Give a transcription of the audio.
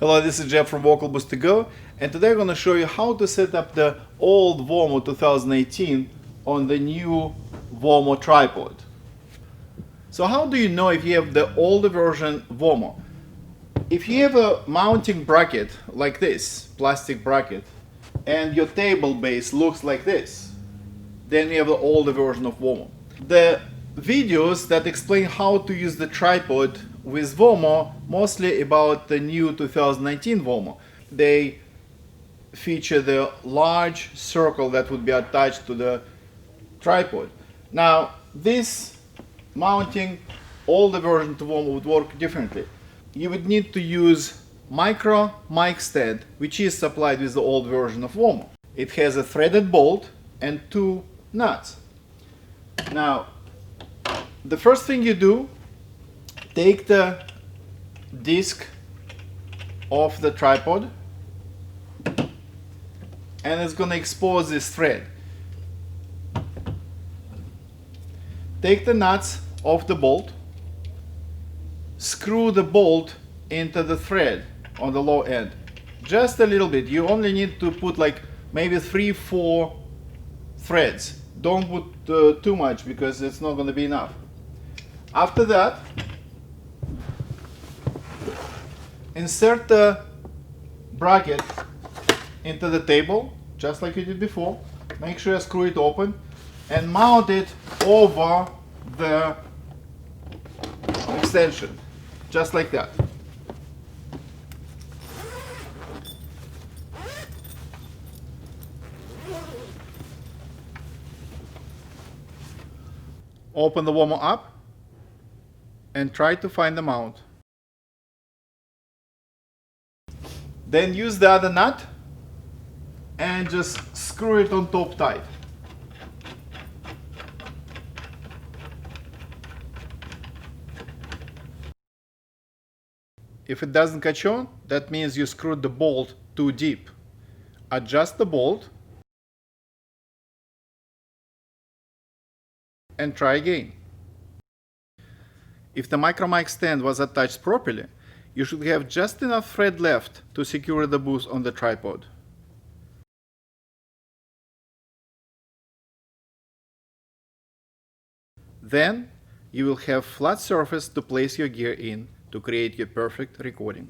Hello, this is Jeff from Vocal Boost to Go, and today I'm going to show you how to set up the old VOMO 2018 on the new VOMO tripod. So how do you know if you have the older version VOMO? If you have a mounting bracket like this, plastic bracket, and your table base looks like this, then you have the older version of VOMO. The videos that explain how to use the tripod with VOMO, mostly about the new 2019 VOMO. They feature the large circle that would be attached to the tripod. Now, this mounting older version to VOMO would work differently. You would need to use MicroMic stand, which is supplied with the old version of VOMO. It has a threaded bolt and two nuts. Now, the first thing you do, take the disc off the tripod, and it's going to expose this thread. Take the nuts off the bolt, screw the bolt into the thread on the low end. Just a little bit. You only need to put like maybe 3-4 threads. Don't put too much because it's not going to be enough. After that, insert the bracket into the table, just like you did before. Make sure you screw it open and mount it over the extension, just like that. Open the VOMO up and try to find the mount. Then use the other nut and just screw it on top tight. If it doesn't catch on, that means you screwed the bolt too deep. Adjust the bolt and try again. If the MicroMic stand was attached properly, you should have just enough thread left to secure the boost on the tripod. Then you will have flat surface to place your gear in to create your perfect recording.